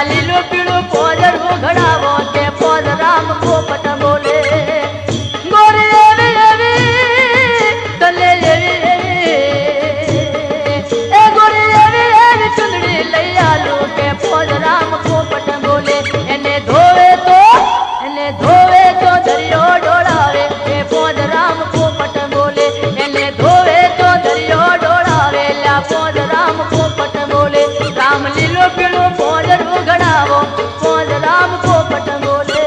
लीलो पीड़ो पोजर घड़ावो के पोज राम पोपट बोले गोरे एवी एवी तले एवी ए गोरे एवी एवी चुंदड़ी लैया लो के पोज राम पोपट बोले एने धोवे तो दरियो डोड़ावे के पोज राम पोपट बोले एने धोवे तो दरियो डोड़ावे ला पोज राम पोपट बोले राम लीलो पीड़ो पोजर घड़ावो पोज राम पोपट बोले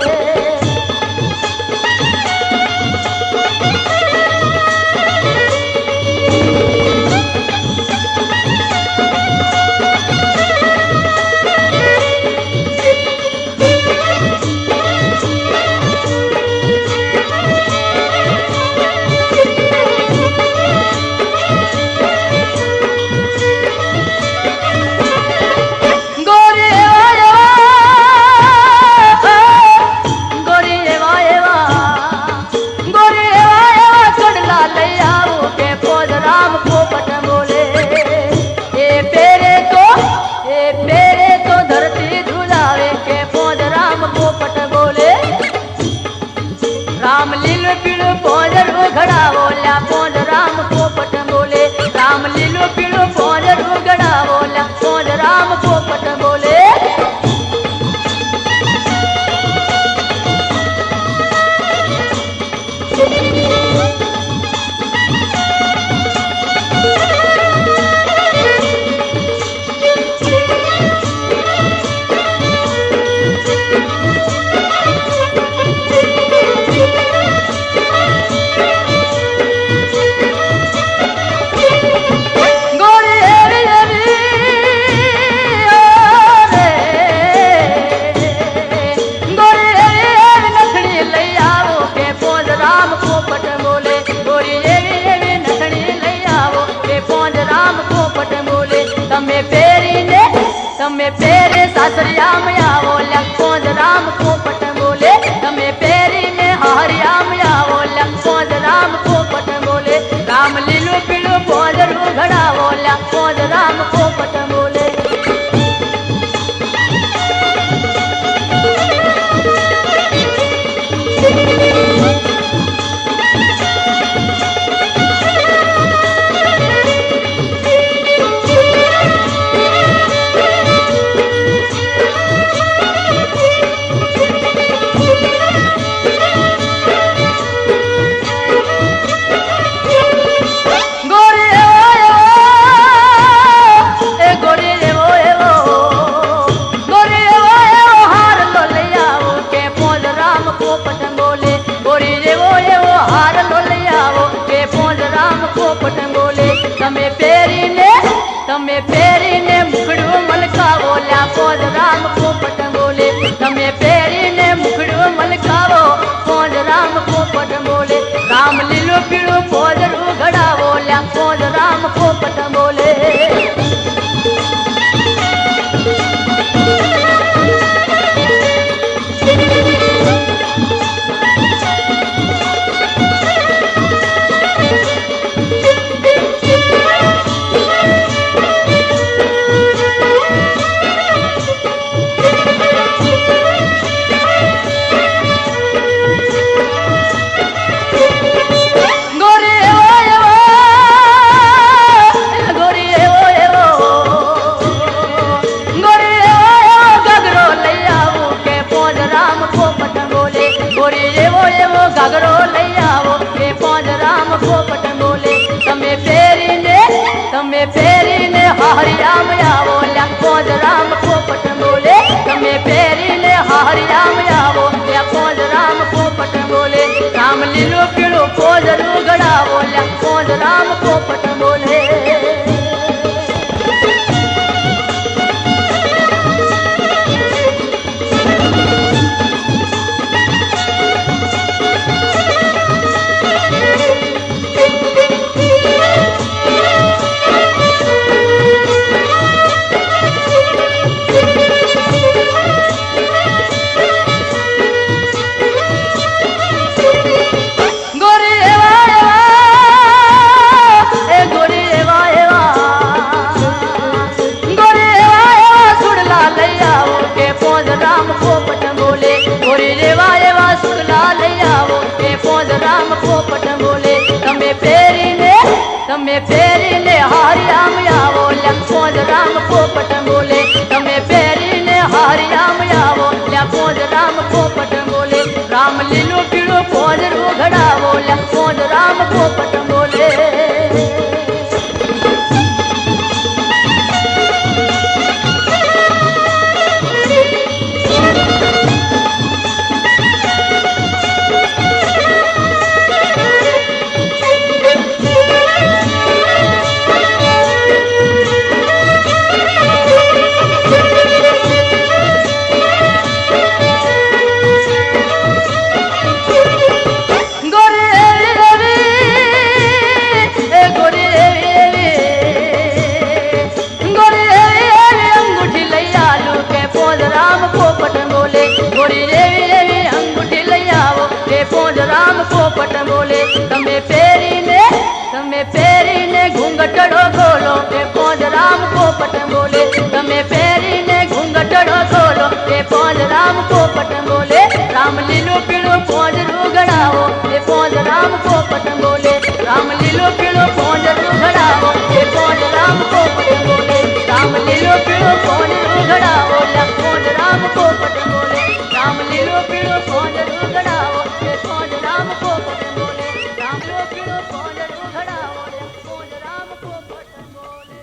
राम लीलो पीड़ो पोजर घड़ावो ला पोज राम पोपट बोले राम लीलो पीड़ो पोजर घड़ावो ला पोज राम पोपट बोले तमे पेरे सासरिया में आवो पोज राम पोपट बोले तमे पेरी ने हरिया में आवो पोज राम पोपट बोले राम लीलो पीड़ो पोजर घड़ावो पोज राम पोपट बोले तमे पेरी ने मुखड़ो मलकावो ला पोज राम पोपट बोले तमे पेरी ने मुखड़ो मलकावो पोज राम पोपट बोले राम लीलो पीड़ो पोजर घड़ावो ला पोज राम पोपट बोले घाघरो लैयावो के पोज राम पोपट बोले तमे पेरी ने हरिया में आवो पोज राम पोपट बोले तमे पेरी ने हरिया में आवो पोज राम पोपट बोले राम लीलो पीड़ो पोजर घड़ावो पोज राम पोपट बोले તમે પહેરીને હરિયામ આવો લ્યા પોંજ રામ પોપટ બોલે તમે પહેરીને હરિયામ આવો લ્યા પોંજ રામ પોપટ બોલે રામ લીલું પીળું પોંજ રૂઘડાવો લ્યા પોંજ રામ પોપટ બોલે પોપટ બોલે તમે પહેરીને ઘૂંઘટડો ખોલો એ પોંજ રામ પોપટ બોલે તમે પહેરીને ઘૂંઘટડો ખોલો એ પોંજ રામ પોપટ બોલે રામ લીલું પીળું પોંજ રૂઘડાવો એ પોંજ રામ પોપટ બોલે રામ લીલું પીળું પોંજ રૂઘડાવો એ પોંજ રામ પોપટ બોલે રામ લીલું પીળું પોંજ રૂઘડાવો પોંજ રામ પોપટ બોલે રામ લીલું પીળું પોંજ રૂઘડાવો એ પોંજ રામ પોપટ બોલે રામ લીલું પીળું પોંજ રૂઘડાવો પોંજ રામ પોપટ બોલે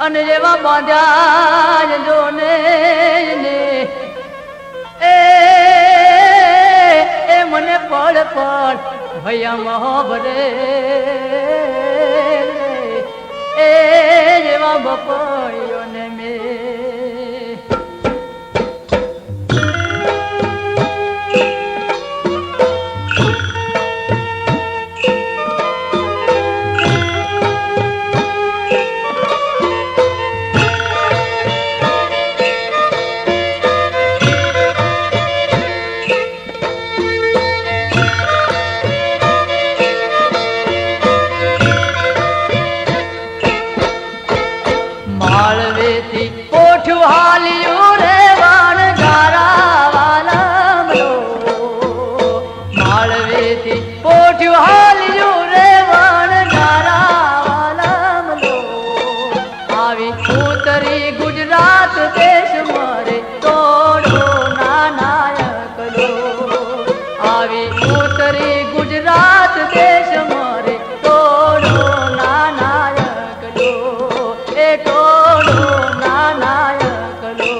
અને જેવા બાંધ્યા જોને એ મને પડ પડ ભૈયા મહોબરે એ જેવા બપોયોને મેં માળવેથી પોઠું હાલ્યું રે વાણ ગારા વાલમલો માળવેથી પોઠું હાલ્યું રે વાણ ગારા વાલમલો આવી ઉતરી ગુજરાત દેશ મારે તોડો નાનાયકલો આવી ઉતરી ગુજરાત દેશ મારે તોડો નાનાયકલો એ તોડો નાનાયકલો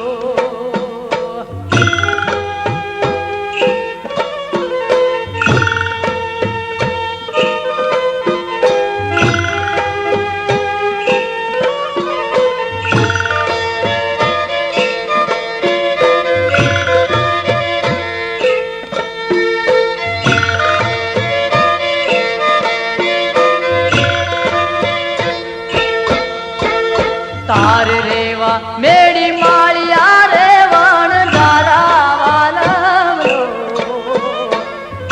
તાર રેવા મેડી માળિયા રે વણ ધારા વાલમલો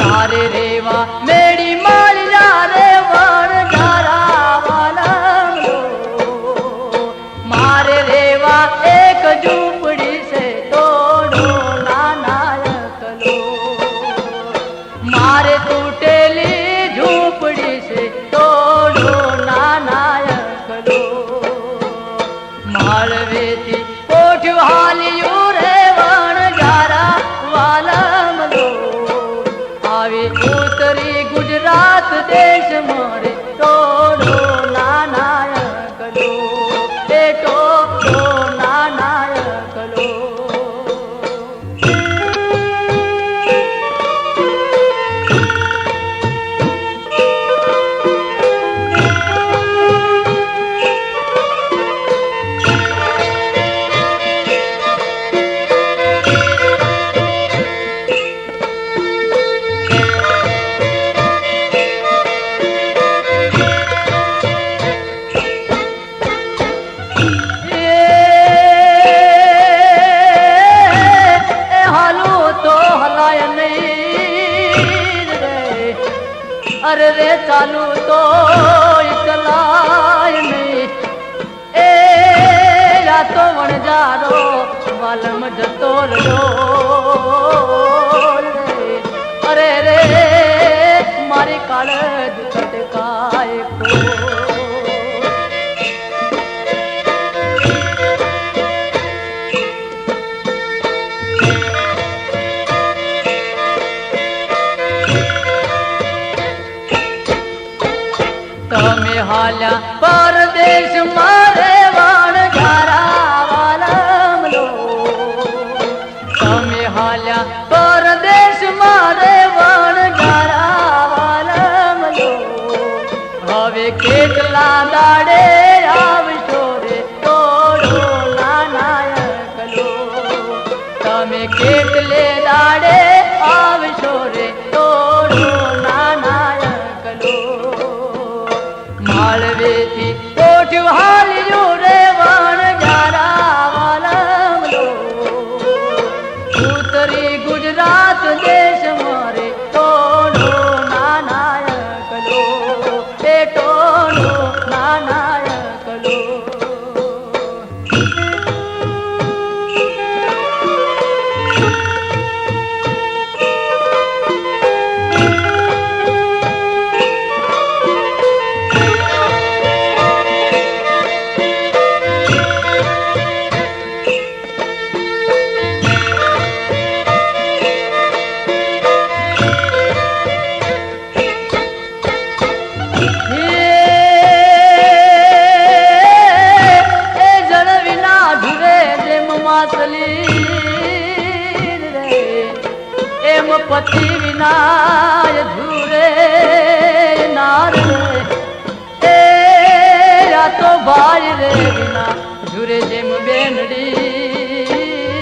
તારે રેવા મેડી માળિયા રે વણ ધારા વાલમલો મારે રેવા એક ઝૂંપડી છે તોડો નાનાયકલો મારે તૂટેલી ઝૂંપડી છે તોડો નાનાયકલો માળવેથી પોઠું હાલ્યું રે વણ ગારા વાલમલો આવી ઉતરી ગુજરાત દેશ મારે તોડો નાનાયકલો એ તોડો નાનાયકલો અરે રે ચાલુ તો ચલાય નહીં એ રાતો વણજારો વાલમ જતો રહ્યો અરે રે મારી કાળજ કટકાય તમે હાલ્યા પરદેશ મારે વણ ગારા વાલમલો તમે હાલ્યા પરદેશ મારે વણ ગારા વાલમલો હવે કેટલા દાડે આવશો રે તોડો નાનાયકલો તમે કેટલે દાડે આવશો રે તોડો નાનાયકલો માળવેથી પોઠું હાલ્યું રે વણ ગારા વાલમલો ઉતરી ગુજરાત દેશ મારે તોડો નાનાયકલો એ તોડો નાનાયકલો પતિ વિના ઝૂરે નાર રે આ તો ભાઈ રે વિના ઝૂરે જેમ બેનડી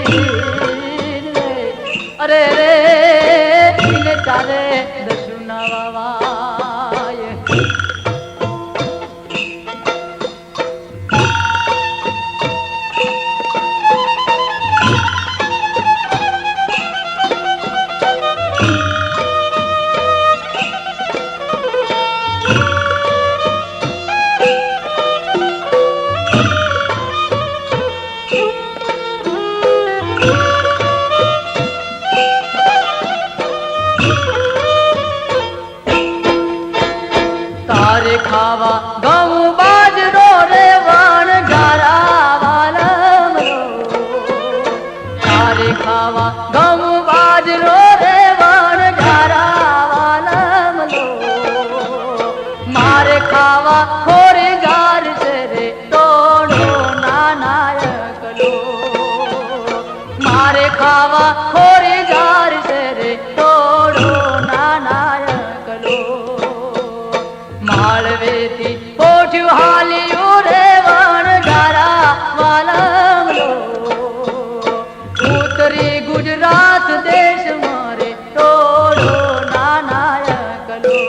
રે અરે રે ને ચાલે દસુના વાવાય તારે ખાવા ઘઉં બાજરો રે વણ ગારા વાલમ તારે ખાવા ઘઉં બાજરો રે વણ ગારા વાલમ મારે ખાવા ખોરી ગાર છે રે તોડો નાનાયક લો મારે ખાવા ખોરી ગાર છે રે તોડો નાનાયક લો માળવેથી પોઠ્યું હાલ્યું રે વણ ગારા વાલમ લો ઉત્તરી ગુજરાત દેશ મારે તોડો નાનાયક લો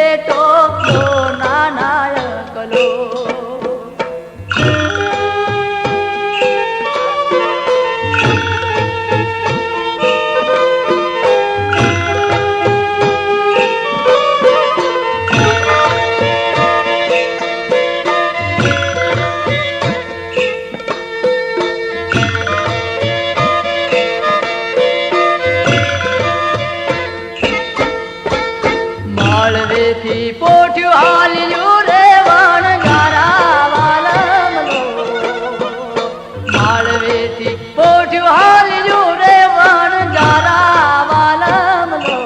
એ તોડો નાનાયક લો માળવેથી પોઠ્યું હાલ્યું રે વણ ગારા વાલમ લો માળવેથી પોઠ્યું હાલ્યું રે વણ ગારા વાલમ લો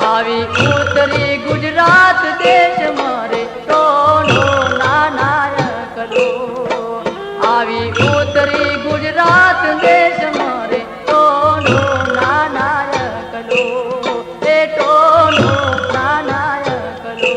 આવી ઉત્તરી ગુજરાત દેશ મારે તોડો નાનાયક લો આવી ઉત્તરી ગુજરાત દેશ મારે તોડો નાનાયક લો એ તોડો નાનાયક લો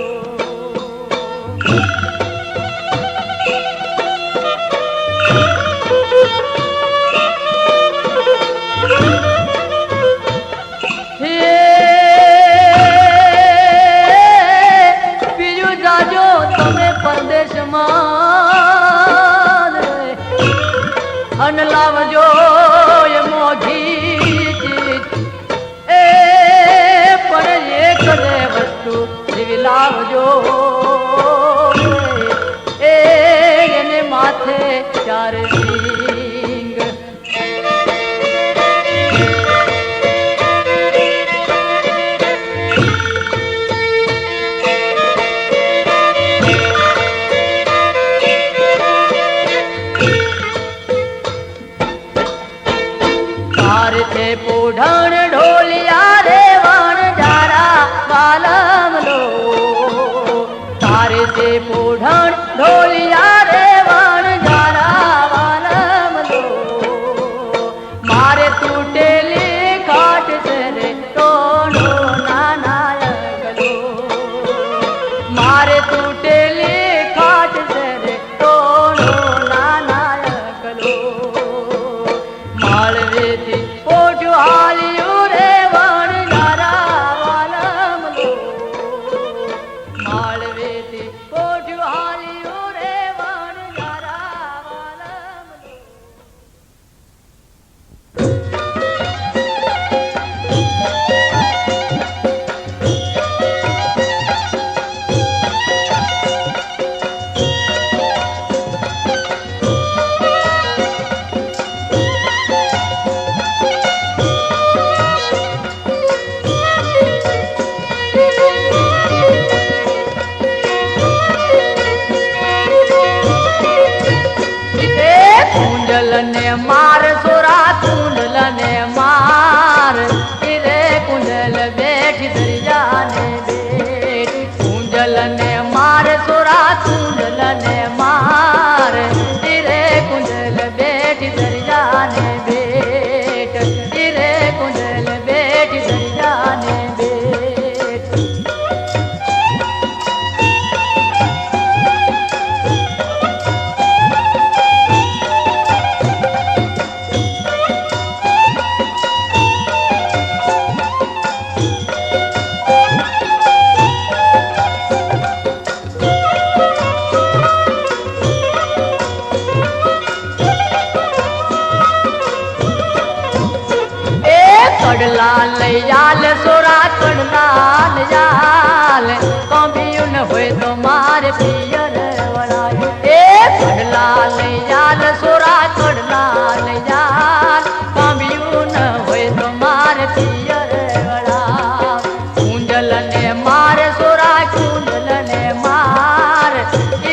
याल सोरा कड़लाल याल कभी न होए तो मार पियर वड़ायो ए कड़लाल याल सोरा कड़लाल याल कभी न होए तो मार पियर वड़ायो कुंडल ने मार सोरा कुंडल ने मार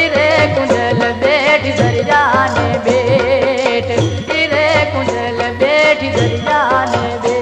इरे कुंडल बेट दरिया ने बेट इरे कुंडल बेट दरिया ने बेट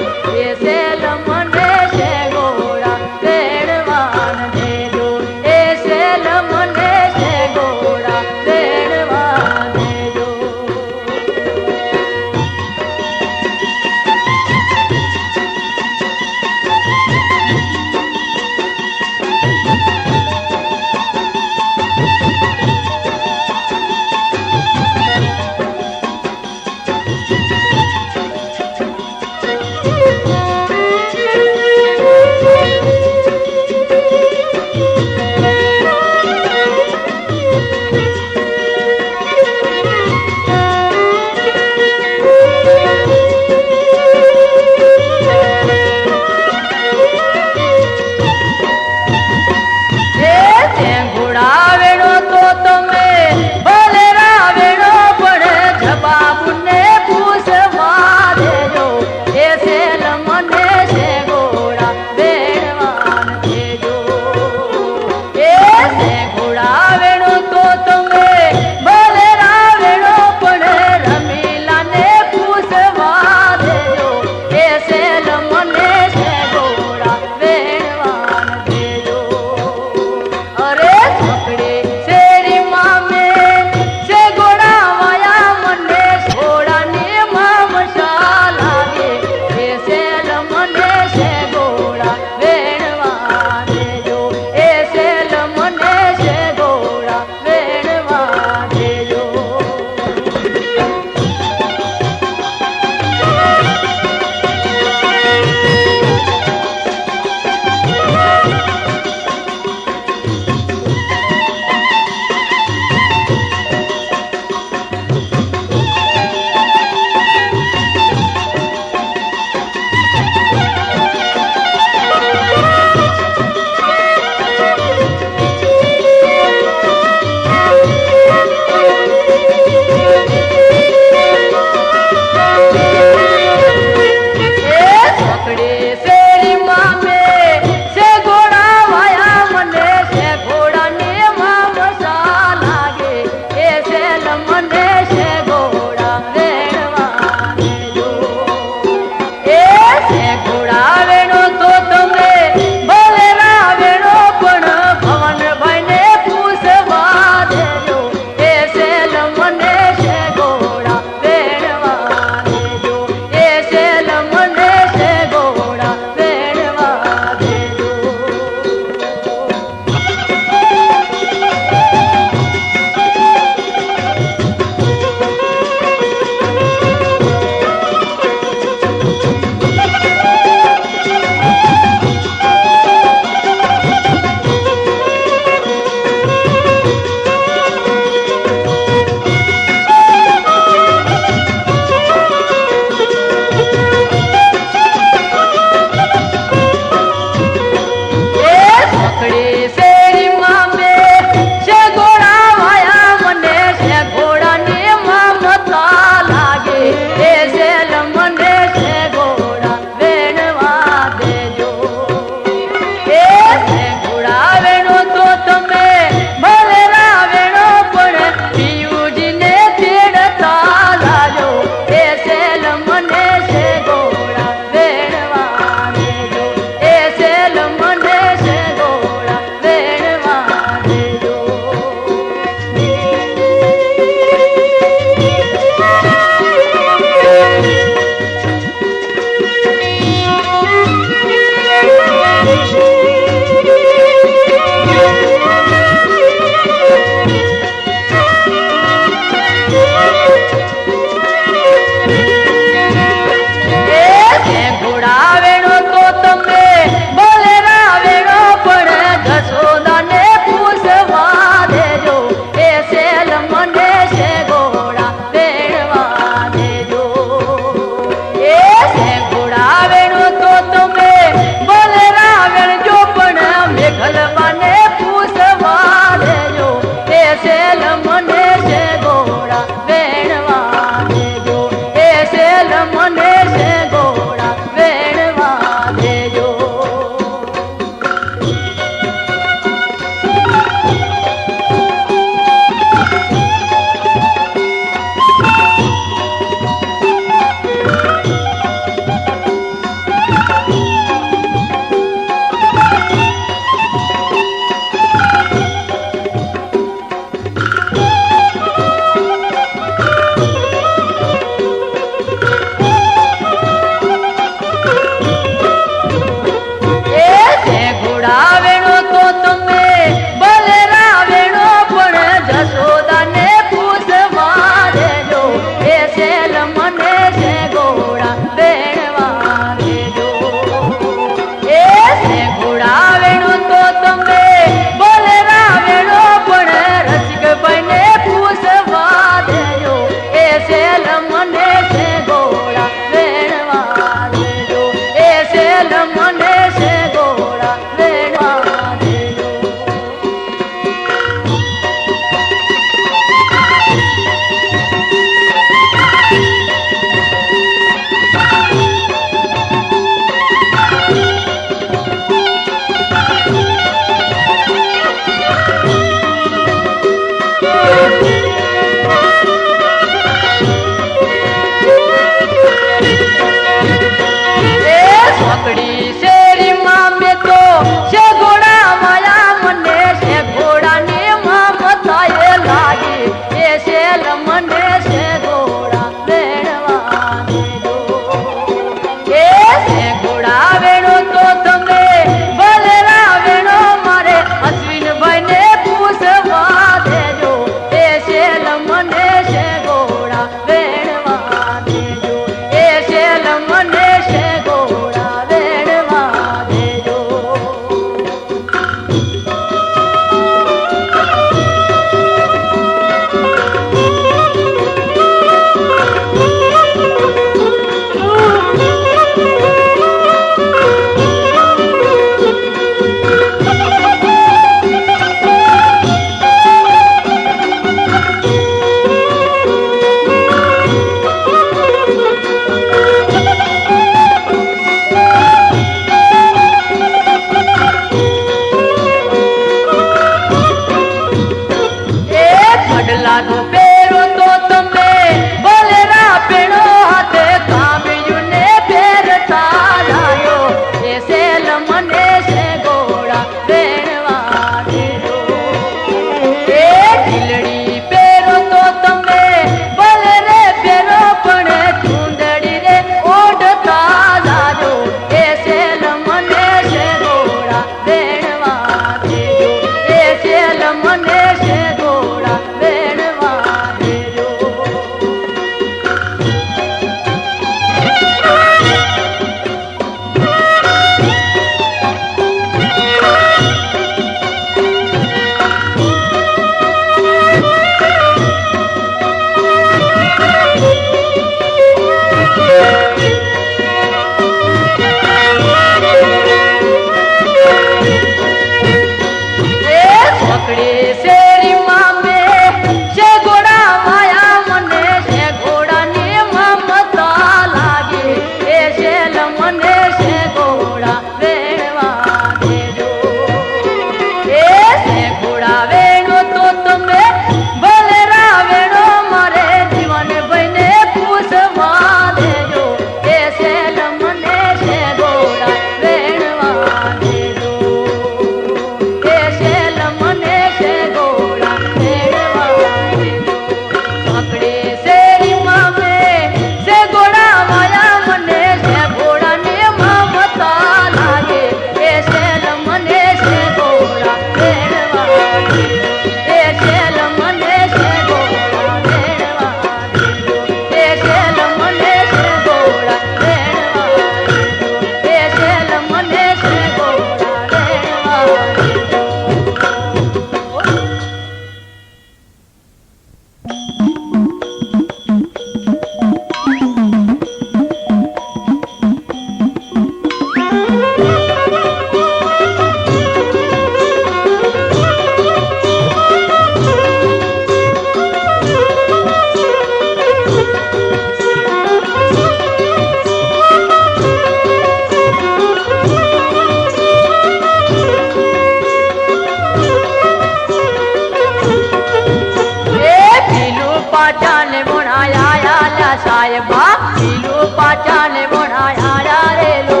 साहेबा पीलू पाचाने बनाया रे लो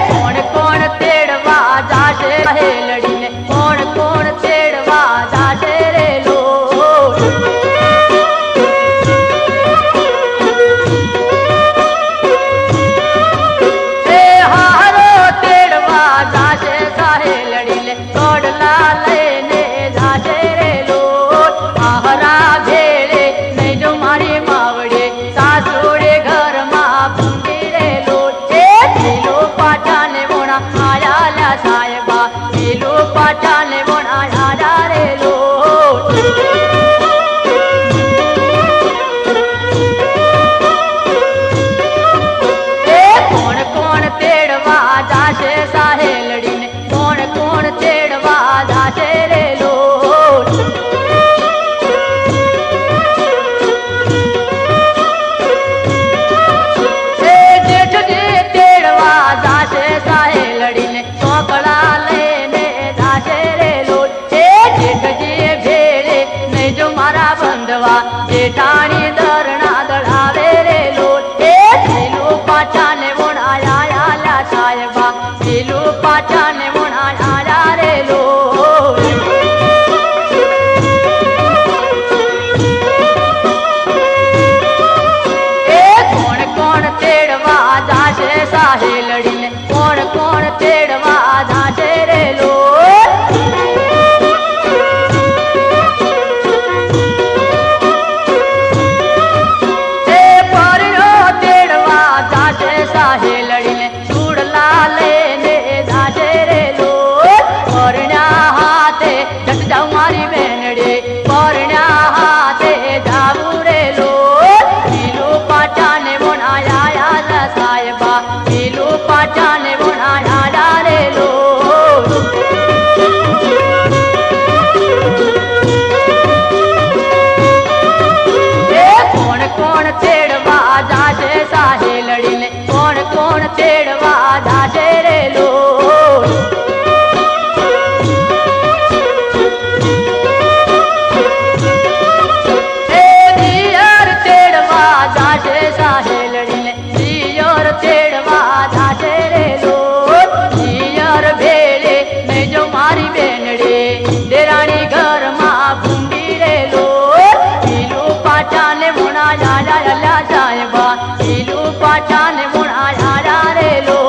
कौन कौन तेड़वा जासे लड़ी ने कौन कौन तेड़वा जासे रे लो हारो तेड़वा जासे साहे लड़ी ने तोड़ला लेने जासे रे लो आहरा भेड़े नहीं जो मारी मावड़े सासुड़े घर मा भूंगी रे लो पीलू पाचाने बोना आया ला साहेबा पीलू पाचाने बोना आया रे लो कौन कौन तेड़वा जासे साहे लड़ी ने कौन कौन तेड़वा जासे रे लो जेठ जे तेड़वा जासे साहे लड़ी ने चौकड़ा लेने जासे रे लो जेठ जे भेड़े नहीं जो मारा बंधवा जेठानी दरना दड़ावे रे लो पीलू पाचाने बनाया ला साहेबा पीलू पाचाने बनाया रे लो कौन कौन तेड़वा जासे साहे लड़ी ने कौन कौन तेड़वा जासे रे लो तेड़वा जासे साहे लड़ी ने चूड़ला लेने जासे रे लो परण्या हाथे जट जाऊ मारी बेनड़े परण्या हाथे जाऊ रे लो पीलू पाचाने बनाया ला साहेबा पीलू पाचाने बनाया रे लो कौन कौन तेड़वा जासे साहे लड़ी ने कौन कौन तेड़वा जासे रे लो दियर तेड़वा जासे साहे लड़ी ने दियर तेड़वा जासे रे लो दियर भेड़े नहीं जो मारी बेनड़े देरानी घर मा भूंगी रे लो पीलू पाचाने बनाया ला साहेबा पीलू पाचाने बनाया रे लो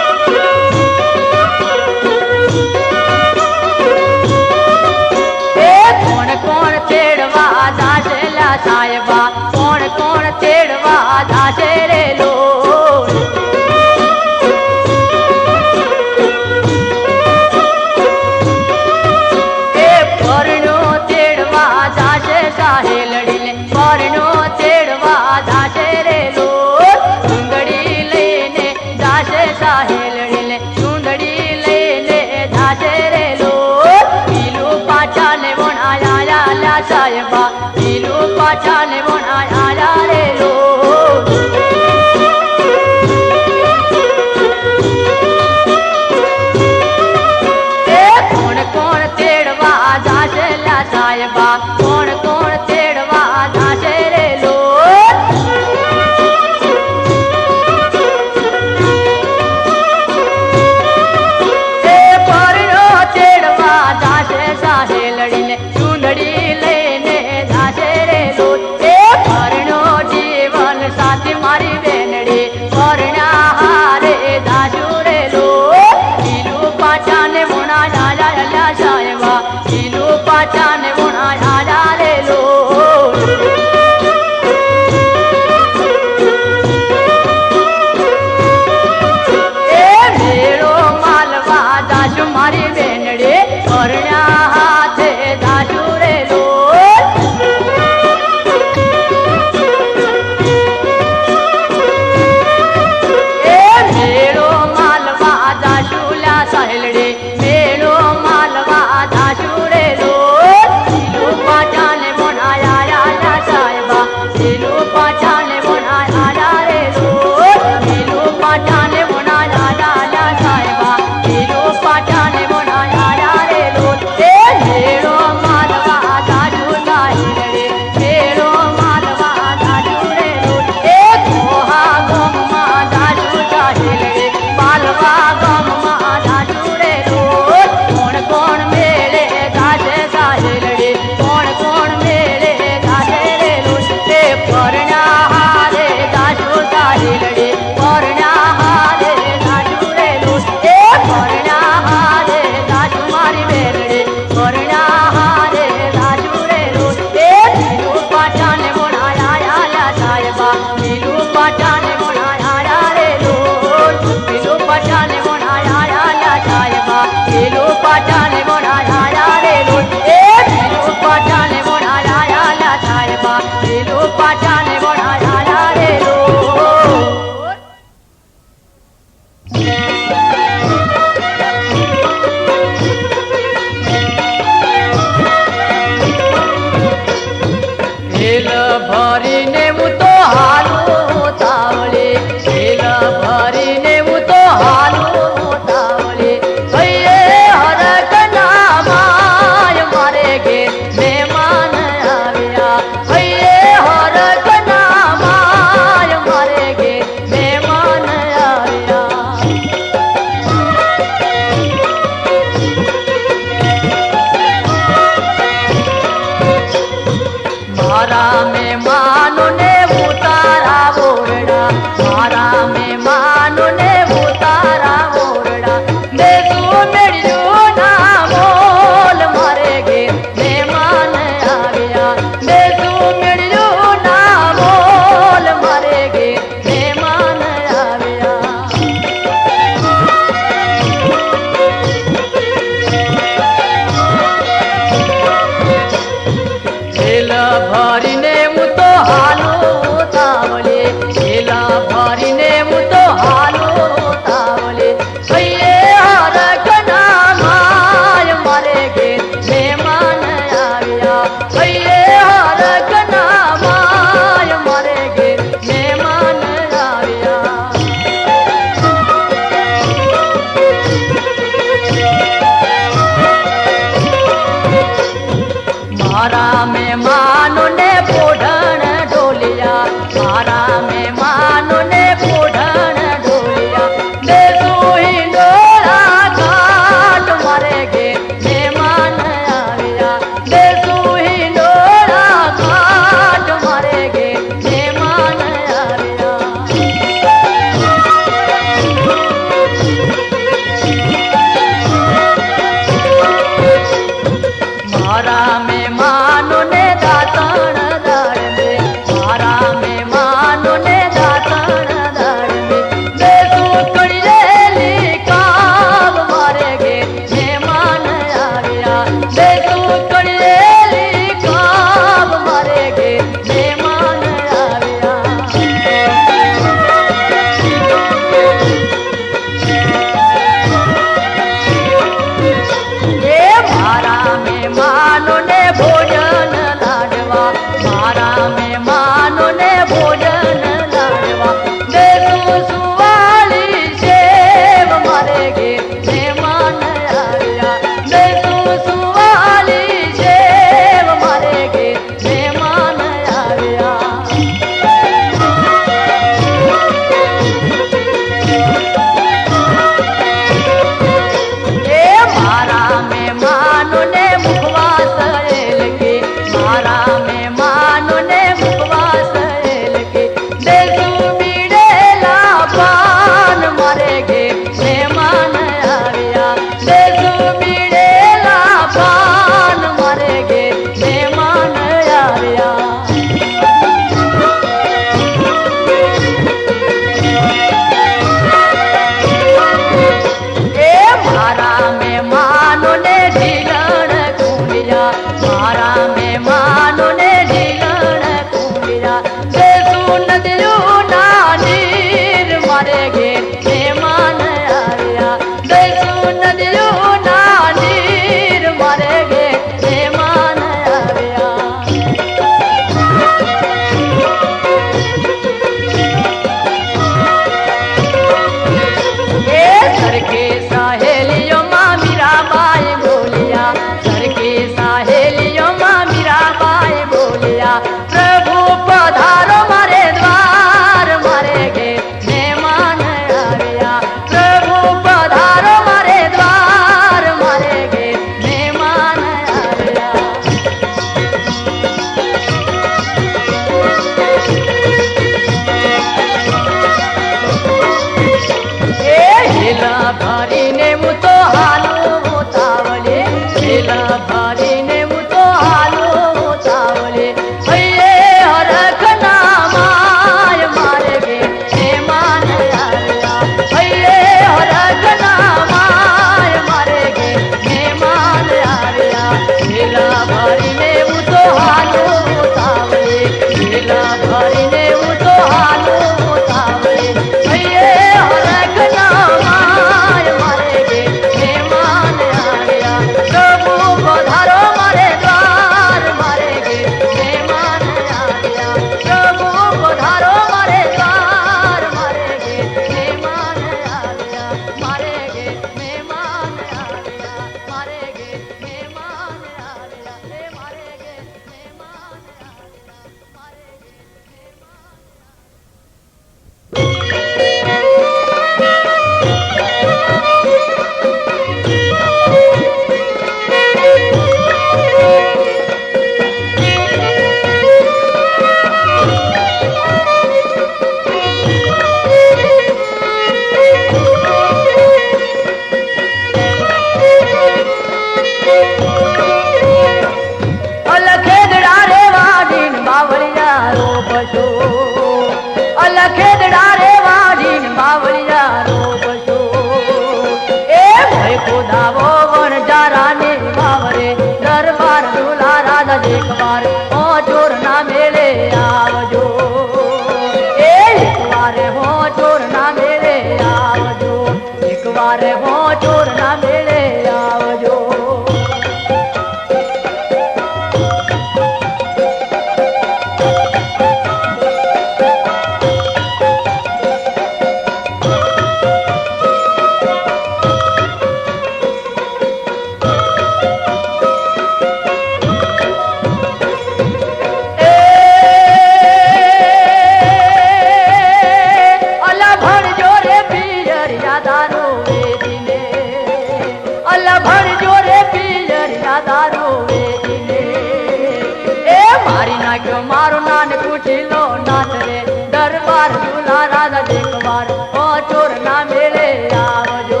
ચોર ના મેળે આવજો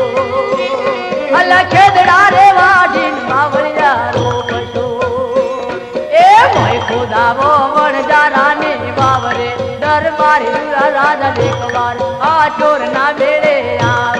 અલા ખેદડા રે વાઢીન બાવળિયા રોકશો એ મોય ખોદાવો વણજારાની વાવરે દરબારી રાજા દેખવાર આ ચોર ના મેળે આવ